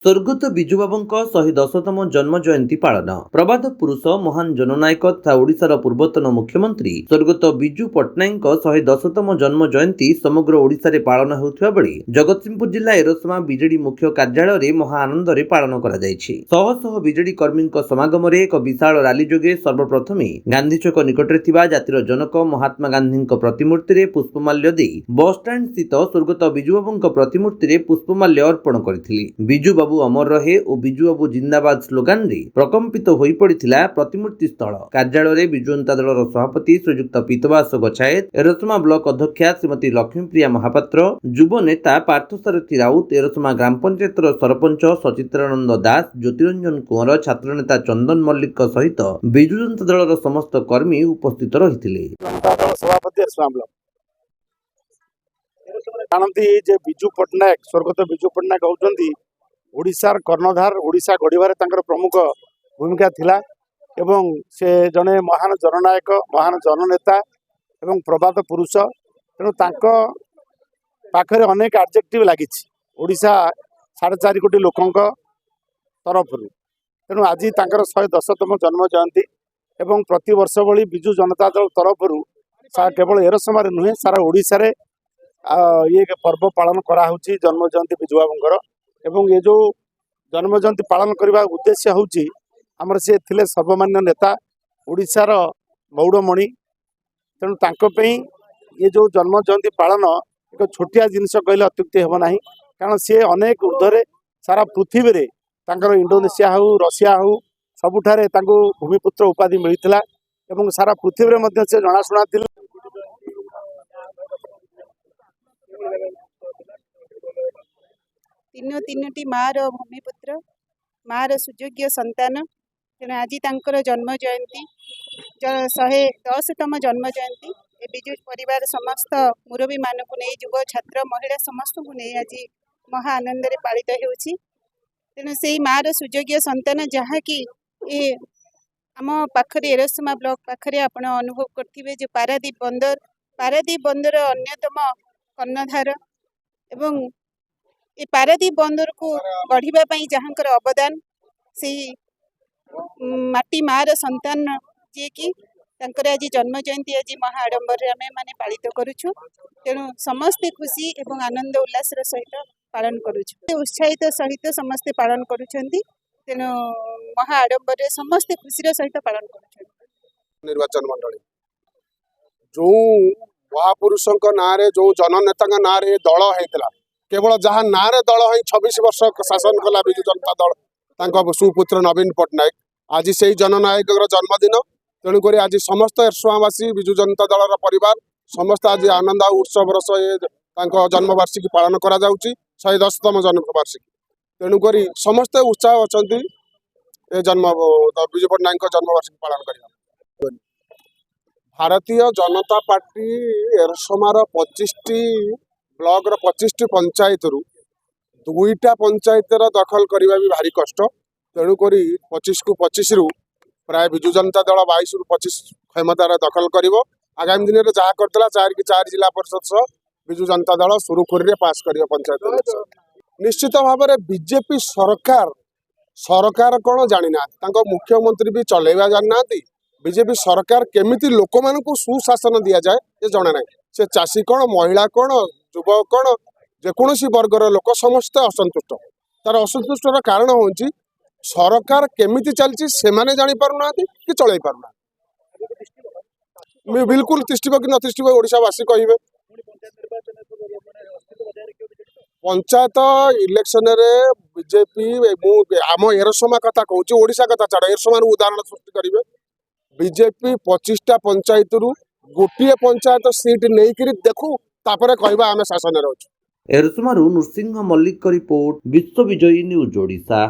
स्वर्गत विजुबाबूଙ୍କ 110तम जन्म जयंती पालन प्रबाद पुरुष महान जननायक तथा ओडिशार पूर्वतन मुख्यमंत्री स्वर्गत विजु पट्टनायक 110तम जन्म जयंती समग्र ओडिशा रे पालन होउथिबा बेले जगतसिंहपुर जिला एरसमा बीजेडी मुख्य कार्यालय रे महा आनंद रे पालन करा जायछि। शह शह बीजेडी कर्मी समागम रे एक विशाल रैली जोगे सर्वप्रथमे गांधी चौक निकट रे थिबा जातिर जनक महात्मा गांधी प्रतिमूर्ति रे पुष्पमाल्य दे बस स्टैंड स्थित स्वर्गत विजुबाबूଙ୍କ प्रतिमूर्ति रे पुष्पमाल्य अर्पण करथिले। विजु बाबू अमर रहे और विजु बाबू जिंदाबाद स्लोगान रे प्रकंपित होई पड़िथिला प्रतिमूर्ति स्थल। कार्यालय रे विजु जनता दलर सभापति श्रीयुक्त पीतवास गछायत, एरसमा ब्लॉक अध्यक्षा श्रीमती लक्ष्मीप्रिया महापात्र, युव नेता पार्थसारथी राउत, एरसमा ग्राम पंचायत सरपंच सचित्रानंद दास, ज्योतिरंजन कुंवर, छात्र नेता चंदन मल्लिक सहित विजु जनता दलर समस्त कर्मी उपस्थित रहिथिले। जानती जे विजु पट्टनायक स्वर्गत विजु पट्टनायक होउछंती ओडिशार कर्णधार, ओडिशा गढ़िबार तांकर प्रमुख भूमिका थिला एवं से जने महान जननायक, महान जननेता एवं प्रबाद पुरुष। तेणु तांको पाखरे अनेक एडजेक्टिव लागिछि ओडिशा 4.5 कोटी लोकंक तरफ। तेणु आज तांकर 110तम जन्म जयंती एवं प्रति वर्ष भली विजु जनता दल तरफ केवल एरसमा रे नुहे सारा ओडिशा रे ये पर्व पालन करा होची जन्म जयंती विजुबाबूंकर। एवं ये जो जन्म जयंती पालन करने उद्देश्य होची हमर से थिले सर्वमान्य नेता ओडिशार मौड़मणि। तेणु तांको पई ये जो जन्म जयंती पालन एक छोटिया जिनिस कहले अत्युक्ति हेब नाही, कारण सी अनेक ऊर्धरे सारा पृथ्वी रे तांकर इंडोनेशिया हो रशिया हो सबुठारे तांको भूमिपुत्र उपाधि मिलिथिला एवं सारा पृथ्वी रे मध्य से जनाशुना थिले। तीनोटी माँ भूमिपुत्र, माँ सुयोग्य संतान। तेणु आज तांकर जन्म जयंती 110तम जन्म जयंती ए विजु परिवार समस्त मुरबी मानक नहीं, युव छात्र महिला समस्त को नहीं आज महा आनंद रे पालित होउछि। तेणु से माँ सुयोग्य संतान जहाँकि ये आम पाखरे एरसमा ब्लॉक पाखरे आपण अनुभव करथिबे जे पारादीप बंदर अन्यतम कर्णधार एवं ये पारादीप बंदर को गढ़िबा पई जहाँकर अवदान से माटी मार संतान जे कि तांकर आज जन्म जयंती आज महा आडंबर आमे माने पालित करूछु। तेणु समस्त खुशी एवं आनंद उल्लास सहित पालन करूछु, उत्साहित सहित समस्त पालन करूछंती। तेणु महा आडंबर समस्त खुशी सहित पालन करूछंती। निर्वाचन मंडली जो महापुरुषों ना रे जो जननेता ना रे दल होता केवल जहाँ ना रे दल ही 26 वर्ष शासन कला विजु जनता दल सुपुत्र नवीन पट्टनायक आज से जननायक जन्मदिन। तेणुक आज समस्त एरसमावासी विजु जनता दल परिवार समस्त आज आनंद उत्सव जन्मवार्षिकी पालन करा 110तम जन्मवार्षिकी। तेणुक समस्त उत्साह अच्छा जन्म विजु पट्टनायक जन्मवार्षिकी पालन कर। भारतीय जनता पार्टी एरसमार 25टी ब्लॉक 25टी पंचायत रु 2टा पंचायत दखल करने भी भारी कष्ट। तेणुक 25 को 25 रु प्राय विजु जनता दल 22 रु 25 क्षमतार दखल कर। आगामी दिन में जहाँ करता 4 की 4 जिला परिषद सह विजु जनता दल सुरुखुरी पास कर पंचायत। निश्चित भाव में बीजेपी सरकार कौन जानी ना, मुख्यमंत्री भी चलेवा जाना। बीजेपी सरकार केमिति लोक मानू सुशासन दि जाए ये जना ना। से चाषी कौन, महिला कौन, युवक कौन, जेकोसी वर्गर लोक समस्ते असंतुष्ट। तार असंतुष्टर कारण हूँ सरकार केमिति चलती से जानी पारना कि चल पारना। बिल्कुल तिष्ठिब कि नतिष्ठिब ओडिशावासी कहे। पंचायत इलेक्शन रे बीजेपी आम एरसमा कथा कहूँ, ओडिशा कथा छाड़ एरसमा उदाहरण सृष्टि करेंगे। बीजेपी 25टा पंचायत रु गोटे पंचायत सीट नहीं करी देखू तापर कहबा आमे शासन रे। एरसमारू नृसिंह मल्लिक रिपोर्ट, विश्व विजयी न्यूज ओडिशा।